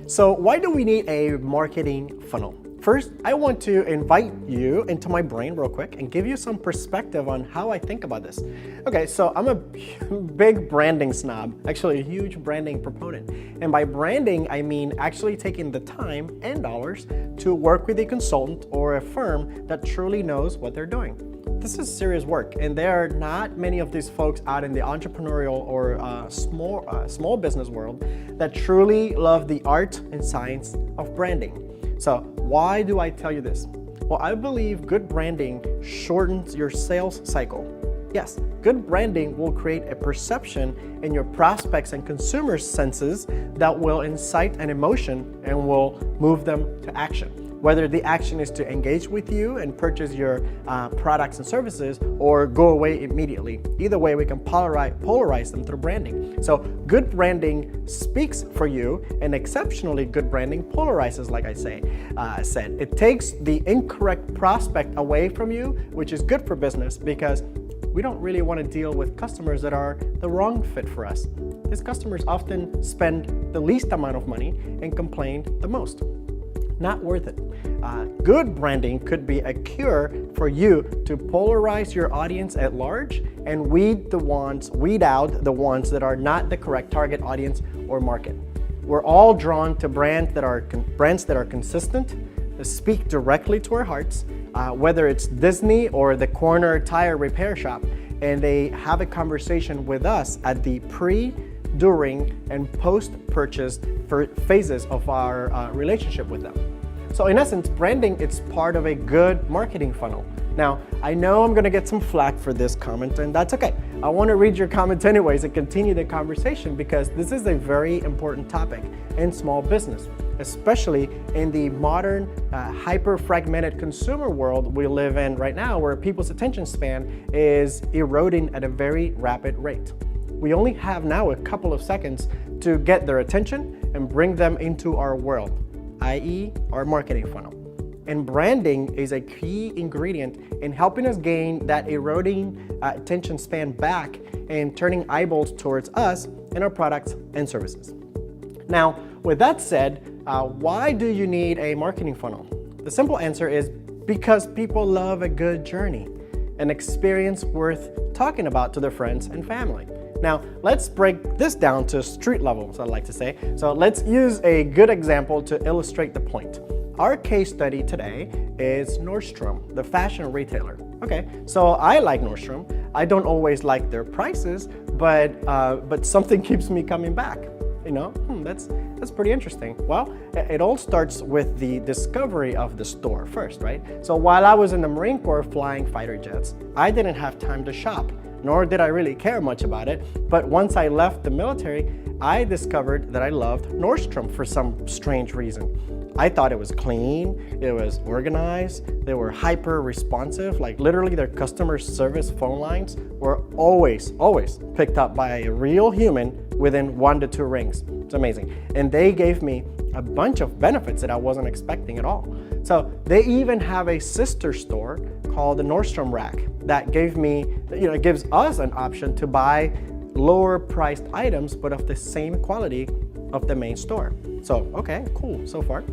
So why do we need a marketing funnel? First, I want to invite you into my brain real quick and give you some perspective on how I think about this. Okay, so I'm a big branding snob, actually a huge branding proponent. And by branding, I mean actually taking the time and dollars to work with a consultant or a firm that truly knows what they're doing. This is serious work, and there are not many of these folks out in the entrepreneurial or small business world that truly love the art and science of branding. So why do I tell you this? Well, I believe good branding shortens your sales cycle. Yes, good branding will create a perception in your prospects and consumers' senses that will incite an emotion and will move them to action. Whether the action is to engage with you and purchase your products and services or go away immediately. Either way, we can polarize them through branding. So good branding speaks for you, and exceptionally good branding polarizes, like I said. It takes the incorrect prospect away from you, which is good for business because we don't really want to deal with customers that are the wrong fit for us. These customers often spend the least amount of money and complain the most. Not worth it. Good branding could be a cure for you to polarize your audience at large and weed out the ones that are not the correct target audience or market. We're all drawn to brands that are consistent, that speak directly to our hearts, whether it's Disney or the corner tire repair shop, and they have a conversation with us at the pre, during, and post-purchase phases of our relationship with them. So in essence, branding, it's part of a good marketing funnel. Now, I know I'm gonna get some flack for this comment, and that's okay. I wanna read your comment anyways and continue the conversation because this is a very important topic in small business, especially in the modern, hyper-fragmented consumer world we live in right now, where people's attention span is eroding at a very rapid rate. We only have now a couple of seconds to get their attention and bring them into our world, i.e. our marketing funnel. And branding is a key ingredient in helping us gain that eroding attention span back and turning eyeballs towards us and our products and services. Now, with that said, why do you need a marketing funnel? The simple answer is because people love a good journey, an experience worth talking about to their friends and family. Now, let's break this down to street level, so I like to say. So let's use a good example to illustrate the point. Our case study today is Nordstrom, the fashion retailer. Okay, so I like Nordstrom. I don't always like their prices, but something keeps me coming back. You know, that's pretty interesting. Well, it all starts with the discovery of the store first, right? So while I was in the Marine Corps flying fighter jets, I didn't have time to shop, nor did I really care much about it. But once I left the military, I discovered that I loved Nordstrom for some strange reason. I thought it was clean, it was organized, they were hyper responsive, like literally their customer service phone lines were always picked up by a real human within 1 to 2 rings. It's amazing. And they gave me a bunch of benefits that I wasn't expecting at all. So they even have a sister store called the Nordstrom Rack that it gives us an option to buy lower priced items, but of the same quality of the main store. So, okay, cool so far.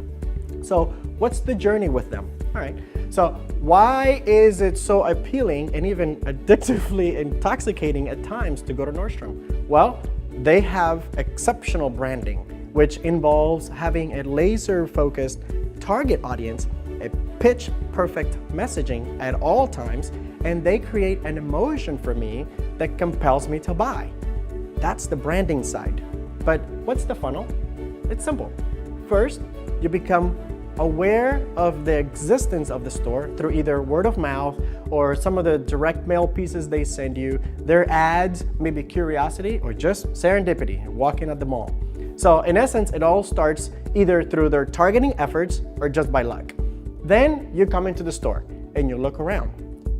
So what's the journey with them? All right, so why is it so appealing and even addictively intoxicating at times to go to Nordstrom? Well, they have exceptional branding, which involves having a laser-focused target audience, a pitch-perfect messaging at all times, and they create an emotion for me that compels me to buy. That's the branding side. But what's the funnel? It's simple. First, you become aware of the existence of the store through either word of mouth or some of the direct mail pieces they send you, their ads, maybe curiosity, or just serendipity, walking at the mall. So in essence, it all starts either through their targeting efforts or just by luck. Then you come into the store and you look around.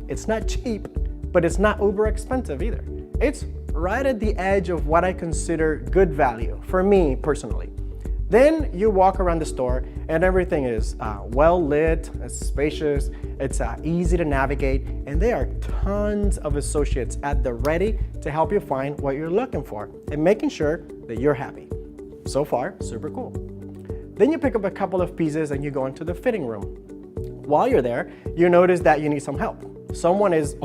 It's not cheap, but it's not uber expensive either. It's right at the edge of what I consider good value for me personally. Then you walk around the store and everything is well lit, it's spacious, it's easy to navigate, and there are tons of associates at the ready to help you find what you're looking for and making sure that you're happy. So far, super cool. Then you pick up a couple of pieces and you go into the fitting room. While you're there, you notice that you need some help. Someone is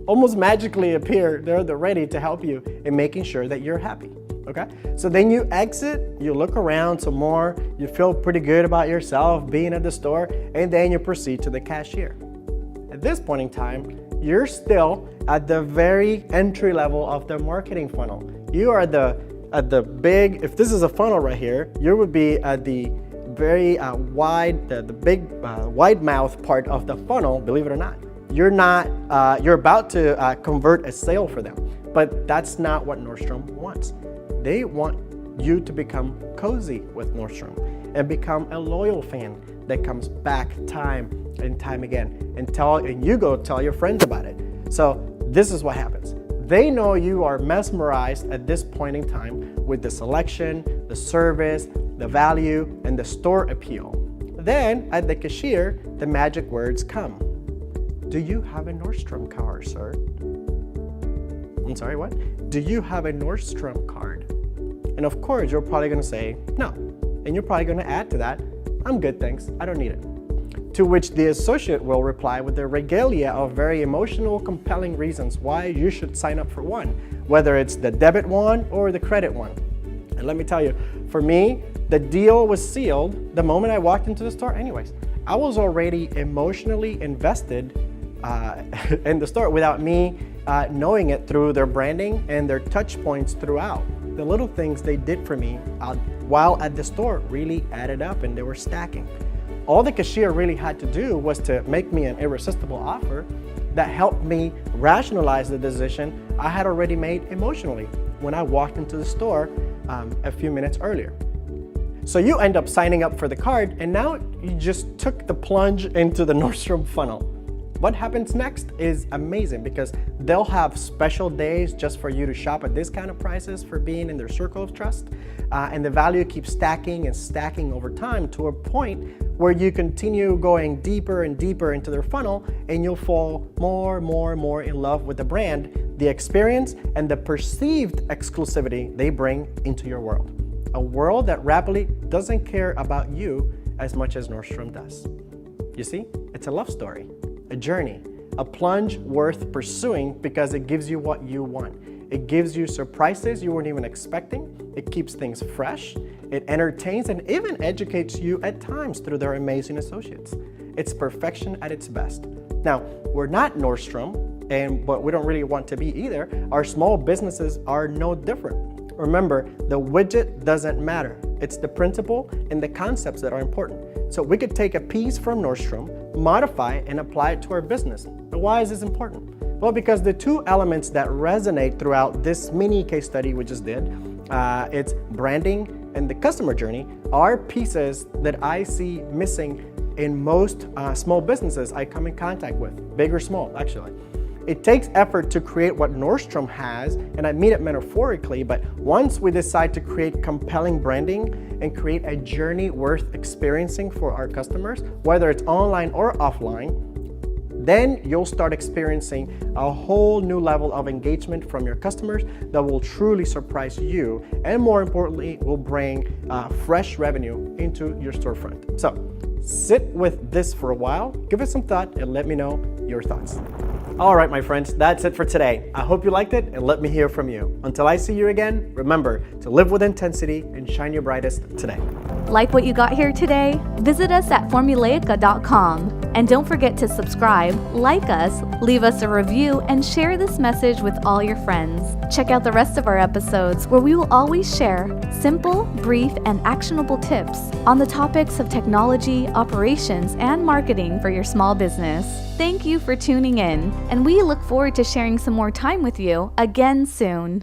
almost magically appear, they're ready to help you in making sure that you're happy. Okay, so then you exit, you look around some more, you feel pretty good about yourself being at the store, and then you proceed to the cashier. At this point in time, you're still at the very entry level of the marketing funnel. You are at the big, if this is a funnel right here, you would be at the very wide, the big wide mouth part of the funnel, believe it or not. You're about to convert a sale for them, but that's not what Nordstrom wants. They want you to become cozy with Nordstrom and become a loyal fan that comes back time and time again and you go tell your friends about it. So this is what happens. They know you are mesmerized at this point in time with the selection, the service, the value, and the store appeal. Then at the cashier, the magic words come. Do you have a Nordstrom card, sir? I'm sorry, what? Do you have a Nordstrom card? And of course, you're probably gonna say no. And you're probably gonna add to that, I'm good, thanks, I don't need it. To which the associate will reply with the regalia of very emotional, compelling reasons why you should sign up for one, whether it's the debit one or the credit one. And let me tell you, for me, the deal was sealed the moment I walked into the store anyways. I was already emotionally invested in the store without me knowing it through their branding and their touch points throughout. The little things they did for me while at the store really added up and they were stacking. All the cashier really had to do was to make me an irresistible offer that helped me rationalize the decision I had already made emotionally when I walked into the store a few minutes earlier. So you end up signing up for the card and now you just took the plunge into the Nordstrom funnel. What happens next is amazing because they'll have special days just for you to shop at discounted prices for being in their circle of trust. And the value keeps stacking and stacking over time to a point where you continue going deeper and deeper into their funnel and you'll fall more and more in love with the brand, the experience, and the perceived exclusivity they bring into your world. A world that rapidly doesn't care about you as much as Nordstrom does. You see, it's a love story. A journey, a plunge worth pursuing because it gives you what you want. It gives you surprises you weren't even expecting. It keeps things fresh. It entertains and even educates you at times through their amazing associates. It's perfection at its best. Now, we're not Nordstrom, but we don't really want to be either. Our small businesses are no different. Remember, the widget doesn't matter. It's the principle and the concepts that are important. So we could take a piece from Nordstrom, modify it, and apply it to our business. But why is this important? Well, because the two elements that resonate throughout this mini case study we just did, it's branding and the customer journey, are pieces that I see missing in most small businesses I come in contact with, big or small, actually. It takes effort to create what Nordstrom has, and I mean it metaphorically, but once we decide to create compelling branding and create a journey worth experiencing for our customers, whether it's online or offline, then you'll start experiencing a whole new level of engagement from your customers that will truly surprise you, and more importantly, will bring fresh revenue into your storefront. So sit with this for a while, give it some thought, and let me know your thoughts. All right, my friends, that's it for today. I hope you liked it and let me hear from you. Until I see you again, remember to live with intensity and shine your brightest today. Like what you got here today? Visit us at formulaica.com. And don't forget to subscribe, like us, leave us a review, and share this message with all your friends. Check out the rest of our episodes where we will always share simple, brief, and actionable tips on the topics of technology, operations, and marketing for your small business. Thank you for tuning in, and we look forward to sharing some more time with you again soon.